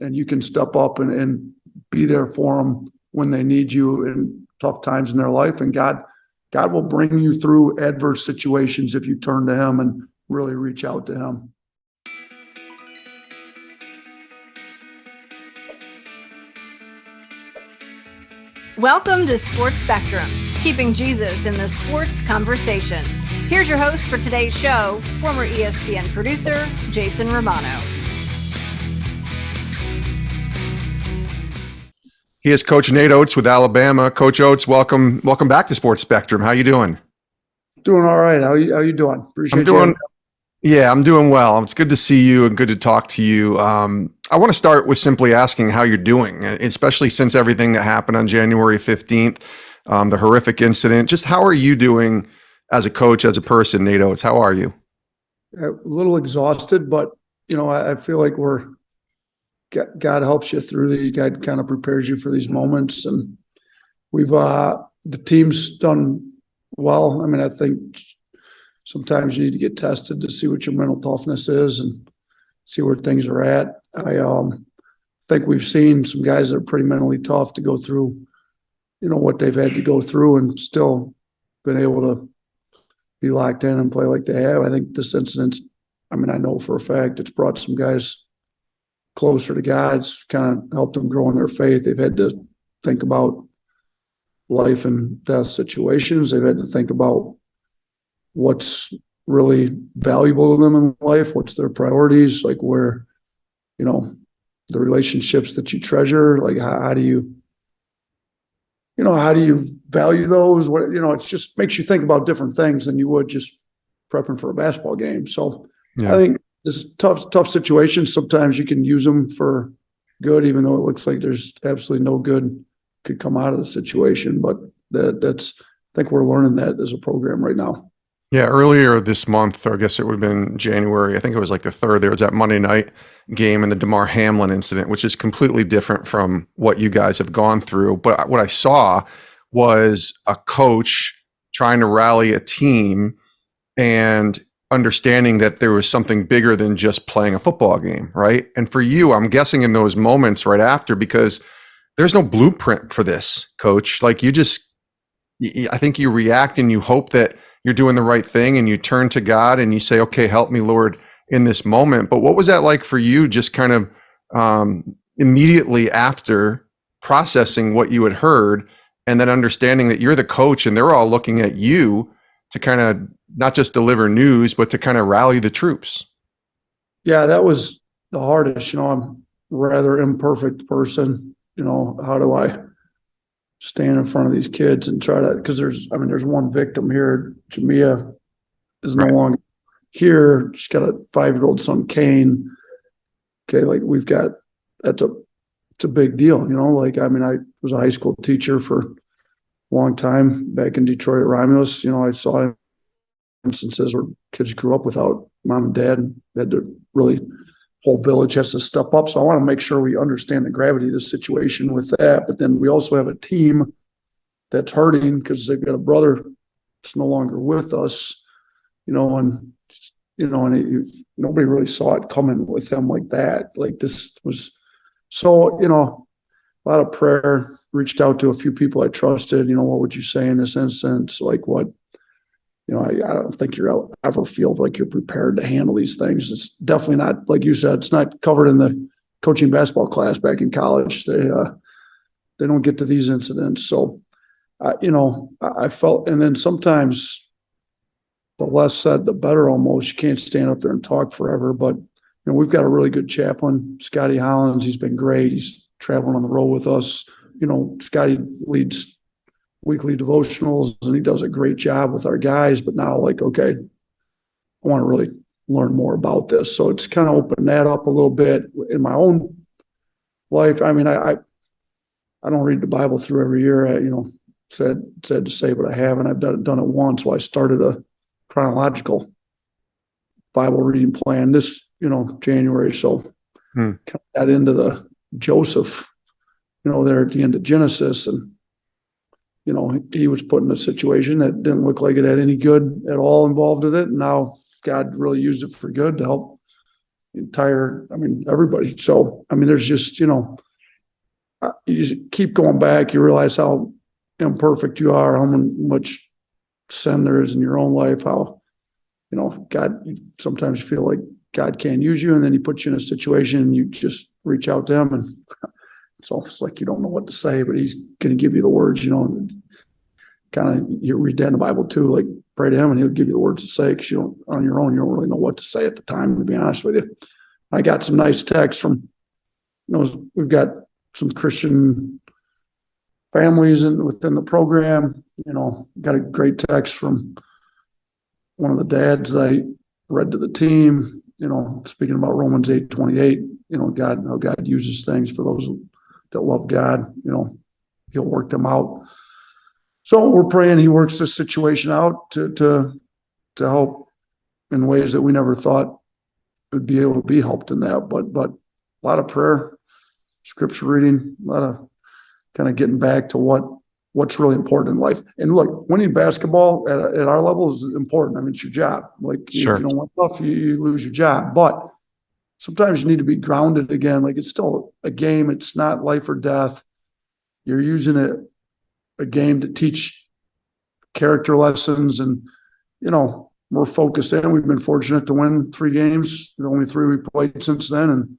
and you can step up and be there for them when they need you in tough times in their life. And God will bring you through adverse situations if you turn to him and really reach out to him. Welcome to Sports Spectrum, keeping Jesus in the sports conversation. Here's your host for today's show, former ESPN producer, Jason Romano. He is Coach Nate Oats with Alabama. Coach Oats, welcome back to Sports Spectrum. How you doing? Doing all right. How you doing? Appreciate you. Yeah, I'm doing well. It's good to see you and good to talk to you. I want to start with simply asking how you're doing, especially since everything that happened on January 15th, the horrific incident. Just how are you doing as a coach, as a person, Nate Oats? How are you? A little exhausted, but I feel like God helps you through these. God kind of prepares you for these moments, and the team's done well. I mean, I think sometimes you need to get tested to see what your mental toughness is and see where things are at. I think we've seen some guys that are pretty mentally tough to go through, what they've had to go through and still been able to be locked in and play like they have. I think this incident, I know for a fact it's brought some guys closer to God. It's kind of helped them grow in their faith. They've had to think about life and death situations. They've had to think about what's really valuable to them in life, what's their priorities, like where, the relationships that you treasure, like how do you value those? What, it just makes you think about different things than you would just prepping for a basketball game. So yeah. I think this tough situation, sometimes you can use them for good, even though it looks like there's absolutely no good could come out of the situation. But that's, I think we're learning that as a program right now. Yeah, earlier this month, or I guess it would have been January, I think it was like the 3rd, there was that Monday night game and the DeMar Hamlin incident, which is completely different from what you guys have gone through. But what I saw was a coach trying to rally a team and understanding that there was something bigger than just playing a football game, right? And for you, I'm guessing in those moments right after, because there's no blueprint for this, Coach. Like I think you react and you hope that you're doing the right thing and you turn to God and you say, okay, help me, Lord, in this moment. But what was that like for you, just kind of immediately after processing what you had heard and then understanding that you're the coach and they're all looking at you to kind of not just deliver news, but to kind of rally the troops? Yeah, that was the hardest. I'm a rather imperfect person. How do I stand in front of these kids and try to, because there's one victim here. Jamia is no longer here. She's got a 5-year-old son, Kane. Okay, like it's a big deal, I was a high school teacher for a long time back in Detroit at Romulus. I saw instances where kids grew up without mom and dad and had to really, whole village has to step up. So I want to make sure we understand the gravity of the situation with that. But then we also have a team that's hurting because they've got a brother that's no longer with us, and nobody really saw it coming with them like that. Like this was so, a lot of prayer, reached out to a few people I trusted, what would you say in this instance? Like what, I don't think you're ever feel like you're prepared to handle these things. It's definitely not, like you said, it's not covered in the coaching basketball class back in college. They don't get to these incidents. So, I felt, and then sometimes the less said, the better almost. You can't stand up there and talk forever, but, we've got a really good chaplain, Scotty Hollins. He's been great. He's traveling on the road with us. Scotty leads weekly devotionals and he does a great job with our guys, but now okay, I want to really learn more about this. So it's kind of opened that up a little bit in my own life. I don't read the Bible through every year. Sad to say, but I haven't. I've done it once. So I started a chronological Bible reading plan this, January. So kind of got into the Joseph, there at the end of Genesis, and he was put in a situation that didn't look like it had any good at all involved with it. And now God really used it for good to help everybody. So, there's just, you just keep going back. You realize how imperfect you are, how much sin there is in your own life, how, God, sometimes you feel like God can't use you, and then he puts you in a situation and you just reach out to him, and it's almost like you don't know what to say, but he's going to give you the words, kind of, you read that in the Bible too, like pray to him and he'll give you the words to say, because on your own, you don't really know what to say at the time, to be honest with you. I got some nice texts from, we've got some Christian families within the program, got a great text from one of the dads that I read to the team, speaking about Romans 8:28, how God uses things for those that love God, he'll work them out. So we're praying he works this situation out to help in ways that we never thought would be able to be helped in that. But a lot of prayer, scripture reading, a lot of kind of getting back to what's really important in life. And look, winning basketball at our level is important. It's your job. Like, Sure. If you don't want stuff, you lose your job. But sometimes you need to be grounded again. Like, it's still a game. It's not life or death. You're using a game to teach character lessons, and we're focused in. We've been fortunate to win 3 games, the only 3 we played since then.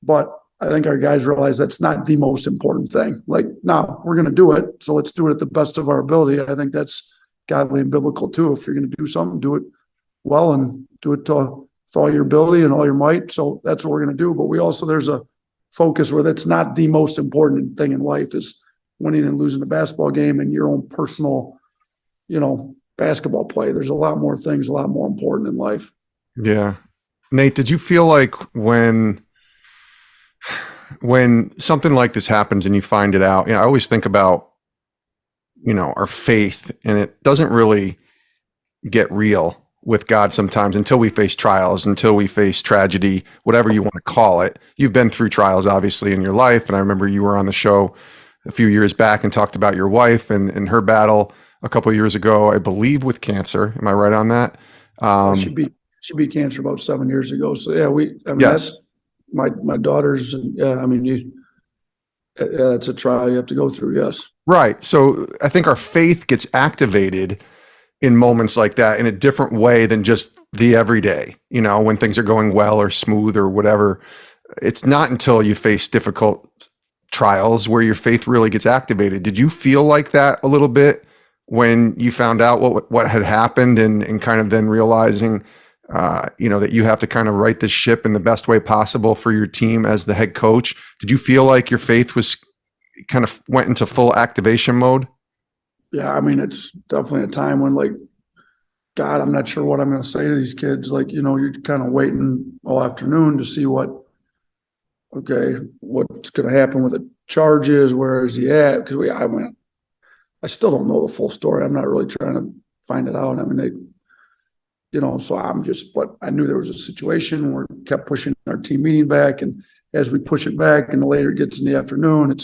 But I think our guys realize that's not the most important thing. Like, no, we're going to do it, so let's do it at the best of our ability. I think that's godly and biblical too. If you're going to do something, do it well and do it with all your ability and all your might. So that's what we're going to do. But we also, there's a focus where that's not the most important thing in life, is winning and losing the basketball game and your own personal, basketball play. There's a lot more things, a lot more important in life. Yeah. Nate, did you feel like when something like this happens and you find it out, I always think about, our faith, and it doesn't really get real with God sometimes until we face trials, until we face tragedy, whatever you want to call it. You've been through trials, obviously, in your life. And I remember you were on the show a few years back and talked about your wife and her battle a couple of years ago, I believe, with cancer. Am I right on that? She beat cancer about 7 years ago. So yeah, yes. That's my daughters. That's a trial you have to go through. Yes. Right. So I think our faith gets activated in moments like that in a different way than just the everyday, when things are going well or smooth or whatever. It's not until you face difficult trials where your faith really gets activated. Did you feel like that a little bit when you found out what had happened and kind of then realizing, that you have to kind of right this ship in the best way possible for your team as the head coach? Did you feel like your faith was kind of went into full activation mode? Yeah. It's definitely a time when, like, God, I'm not sure what I'm going to say to these kids. Like, you're kind of waiting all afternoon to see what's going to happen with the charges. Where is he at? Because I still don't know the full story. I'm not really trying to find it out. So but I knew there was a situation where we kept pushing our team meeting back. And as we push it back and the later it gets in the afternoon,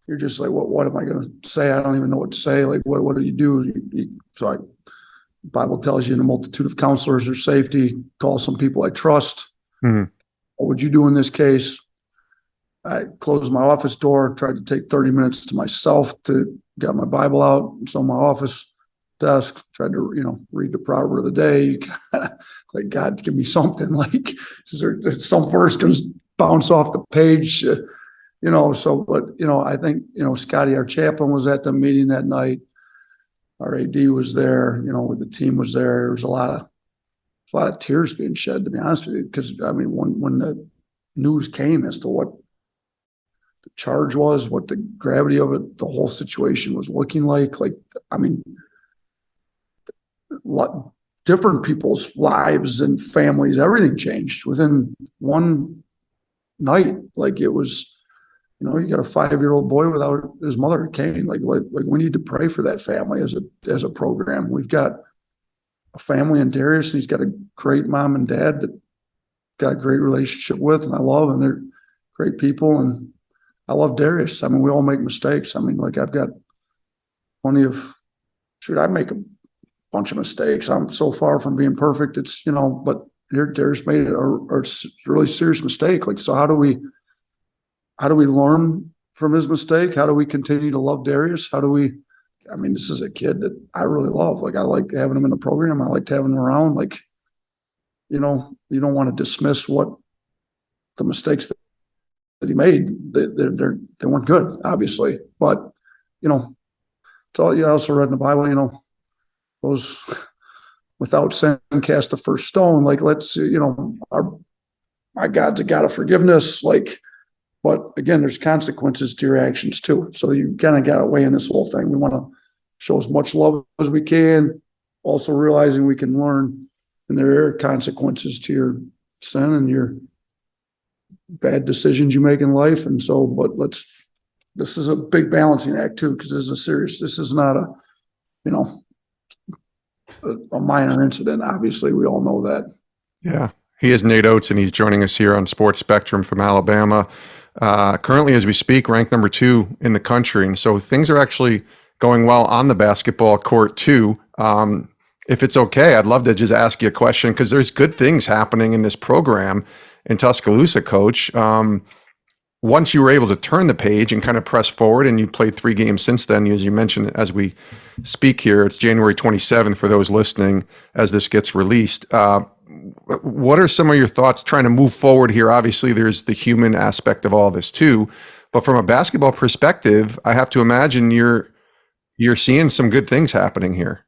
you're just like, what am I going to say? I don't even know what to say. Like, what do you do? The Bible tells you, in a multitude of counselors there's safety. Call some people I trust. Mm-hmm. What would you do in this case? I closed my office door, tried to take 30 minutes to myself, got my Bible out. It's on my office desk, tried to, read the proverb of the day. Like, God, give me something. Like, some verse can bounce off the page, I think, Scotty, our chaplain, was at the meeting that night. Our AD was there, the team was there. There was a lot of tears being shed, to be honest with you, because when the news came as to what the charge was, what the gravity of it, the whole situation was looking like different people's lives and families, everything changed within one night. Like, it was, you got a 5-year-old boy without his mother, Kane. Like we need to pray for that family as a program. We've got a family in Darius, and he's got a great mom and dad that got a great relationship with, and I love, and they're great people. And I love Darius. We all make mistakes. I've got plenty of, I make a bunch of mistakes. I'm so far from being perfect. It's, but here Darius made a really serious mistake. Like, so how do we learn from his mistake? How do we continue to love Darius? I mean, this is a kid that I really love. Like, I like having him in the program. I liked having him around. Like, you don't want to dismiss what the mistakes that he made. They weren't good, obviously. But, it's all, you also read in the Bible, those without sin cast the first stone. Like, let's, my God's a God of forgiveness. Like, but again, there's consequences to your actions too. So you kind of got to weigh in this whole thing. We want to show as much love as we can, also realizing we can learn, and there are consequences to your sin and your bad decisions you make in life. And so, but this is a big balancing act too, because this is not a minor incident. Obviously, we all know that. Yeah. He is Nate Oats, and he's joining us here on Sports Spectrum from Alabama. Currently, as we speak, ranked number 2 in the country. And so things are actually going well on the basketball court too. If it's okay, I'd love to just ask you a question, because there's good things happening in this program in Tuscaloosa, Coach. Once you were able to turn the page and kind of press forward, and you played 3 games since then, as you mentioned, as we speak here, it's January 27th for those listening as this gets released. What are some of your thoughts trying to move forward here? Obviously, there's the human aspect of all this too, but from a basketball perspective, I have to imagine you're seeing some good things happening here.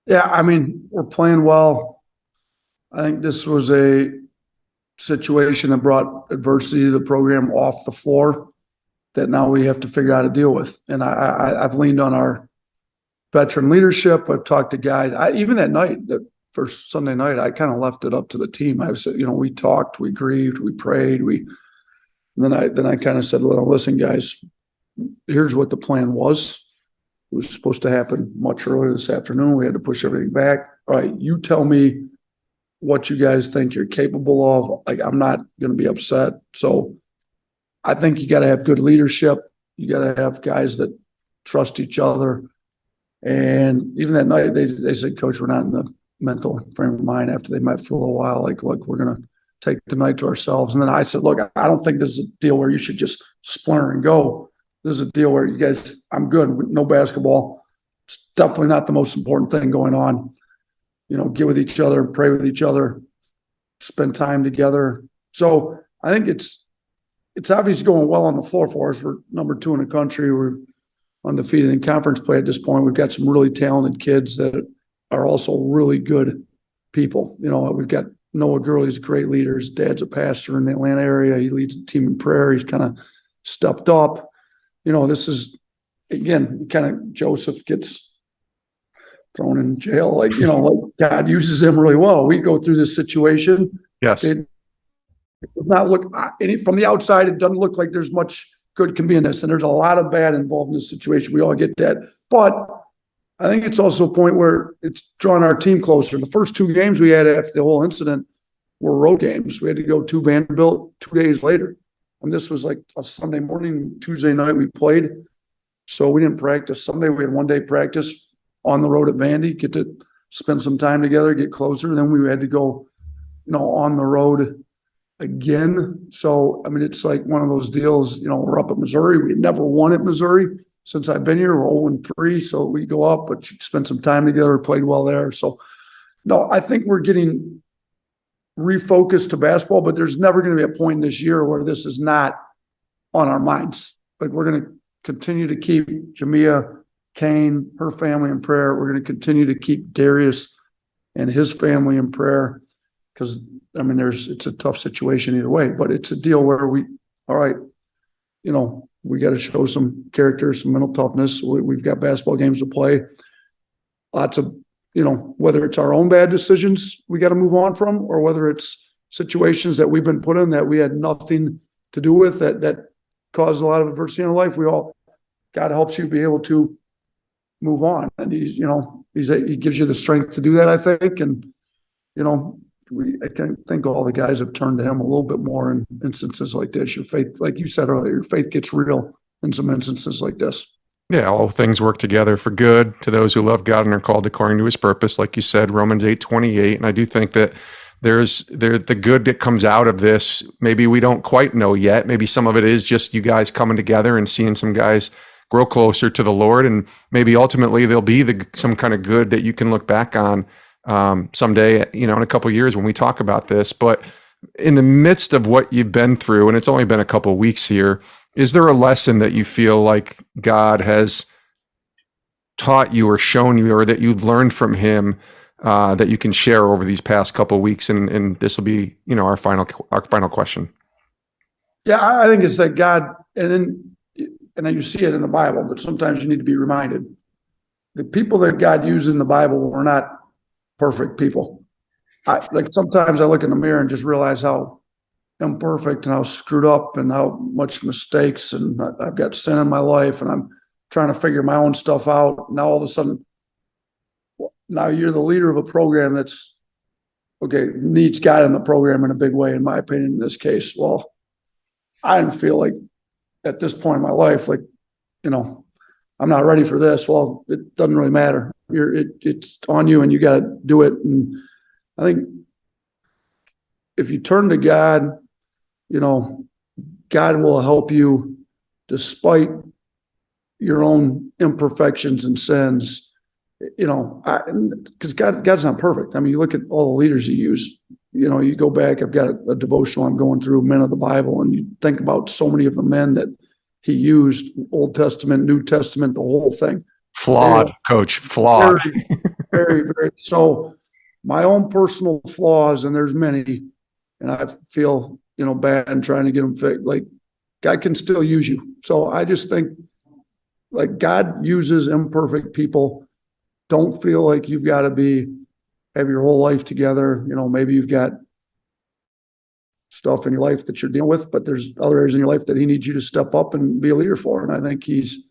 Yeah, I mean, we're playing well. I think this was a situation that brought adversity to the program off the floor that now we have to figure out how to deal with. And I've leaned on our veteran leadership. I've talked to guys. Even that night, that first Sunday night, I kind of left it up to the team. I said, we talked, we grieved, we prayed, then I kind of said, well, listen, guys, here's what the plan was. It was supposed to happen much earlier this afternoon. We had to push everything back. All right, you tell me what you guys think you're capable of. Like, I'm not going to be upset. So I think you got to have good leadership. You got to have guys that trust each other. And even that night, they said, Coach, we're not in the mental frame of mind after they met for a little while. Like, look, we're going to take the night to ourselves. And then I said, look, I don't think this is a deal where you should just splinter and go. This is a deal where you guys, I'm good with no basketball. It's definitely not the most important thing going on. Get with each other, pray with each other, spend time together. So I think it's obviously going well on the floor for us. We're number 2 in the country. We're undefeated in conference play at this point. We've got some really talented kids that are also really good people. We've got Noah Gurley's a great leader. His dad's a pastor in the Atlanta area. He leads the team in prayer. He's kind of stepped up. This is, again, kind of Joseph gets thrown in jail. Like God uses him really well. We go through this situation. Yes. It does not look, from the outside, it doesn't look like there's much good can be in this. And there's a lot of bad involved in this situation. We all get that. But I think it's also a point where it's drawn our team closer. The first 2 games we had after the whole incident were road games. We had to go to Vanderbilt 2 days later. And this was like a Sunday morning, Tuesday night we played. So we didn't practice Sunday. We had 1 day practice on the road at Vandy, get to spend some time together, get closer. Then we had to go, on the road again. So, I mean, it's like one of those deals, we're up at Missouri. We never won at Missouri since I've been here. We're 0-3. So we go up, but you spend some time together, played well there. So, no, I think we're getting refocused to basketball, but there's never going to be a point this year where this is not on our minds. Like, we're going to continue to keep Jamia, Kane, her family in prayer. We're going to continue to keep Darius and his family in prayer, because I mean, it's a tough situation either way, but it's a deal where we got to show some character, some mental toughness. We've got basketball games to play. Lots of, whether it's our own bad decisions we got to move on from, or whether it's situations that we've been put in that we had nothing to do with, that caused a lot of adversity in our life. God helps you be able to move on. And he gives you the strength to do that, I think. And, I think all the guys have turned to him a little bit more in instances like this. Your faith, like you said earlier, your faith gets real in some instances like this. Yeah, all things work together for good to those who love God and are called according to his purpose. Like you said, Romans 8:28. And I do think that the good that comes out of this. Maybe we don't quite know yet. Maybe some of it is just you guys coming together and seeing some guys grow closer to the Lord, and maybe ultimately there'll be some kind of good that you can look back on someday, in a couple of years when we talk about this. But in the midst of what you've been through, and it's only been a couple of weeks here, is there a lesson that you feel like God has taught you or shown you, or that you learned from him that you can share over these past couple of weeks? And this will be, our final question. Yeah, I think it's that God, and you see it in the Bible, but sometimes you need to be reminded. The people that God used in the Bible were not perfect people. Sometimes I look in the mirror and just realize how imperfect and how screwed up and how much mistakes, and I've got sin in my life, and I'm trying to figure my own stuff out. Now all of a sudden, now you're the leader of a program that's needs God in the program in a big way, in my opinion, in this case. Well, I didn't feel like at this point in my life, I'm not ready for this. Well, it doesn't really matter. It's on you, and you got to do it. And I think if you turn to God, God will help you despite your own imperfections and sins. Because God's not perfect. I mean, you look at all the leaders he used. You go back. I've got a devotional I'm going through, Men of the Bible, and you think about so many of the men that he used, Old Testament, New Testament, the whole thing. Flawed, Coach, flawed. Very, very. So my own personal flaws, and there's many, and I feel, bad trying to get them fixed. Like, God can still use you. So I just think, God uses imperfect people. Don't feel like you've got to have your whole life together. Maybe you've got stuff in your life that you're dealing with, but there's other areas in your life that he needs you to step up and be a leader for. And I think he's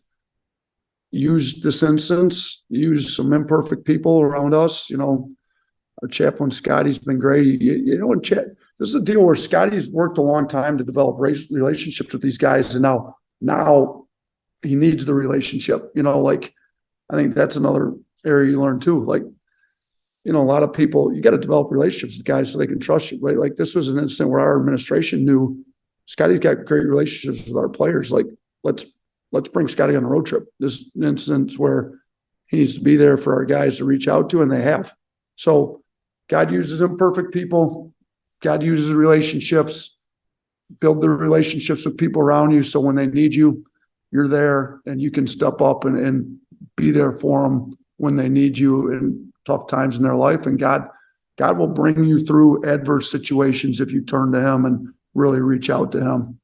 used this instance, used some imperfect people around us. Our chaplain, Scotty's been great. This is a deal where Scotty's worked a long time to develop relationships with these guys. And now he needs the relationship, I think that's another area you learn too. A lot of people, you got to develop relationships with guys so they can trust you. Right? Like, this was an incident where our administration knew Scotty's got great relationships with our players. Let's bring Scotty on a road trip. This is an instance where he needs to be there for our guys to reach out to, and they have. So God uses imperfect people. God uses relationships. Build the relationships with people around you, so when they need you, you're there and you can step up and be there for them when they need you in tough times in their life. And God will bring you through adverse situations if you turn to him and really reach out to him.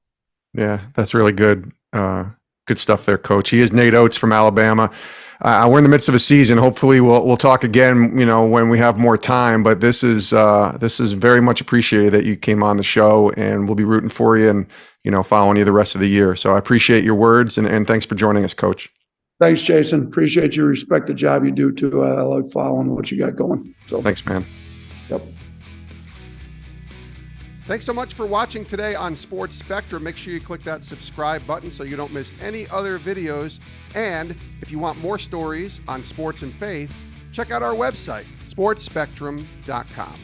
Yeah, that's really good. Good stuff there, Coach. He is Nate Oats from Alabama. We're in the midst of a season. Hopefully we'll talk again, when we have more time, but this is very much appreciated that you came on the show, and we'll be rooting for you and, following you the rest of the year. So I appreciate your words, and thanks for joining us, Coach. Thanks, Jason. Appreciate you. Respect the job you do too. I like following what you got going. So thanks, man. Yep. Thanks so much for watching today on Sports Spectrum. Make sure you click that subscribe button so you don't miss any other videos. And if you want more stories on sports and faith, check out our website, sportsspectrum.com.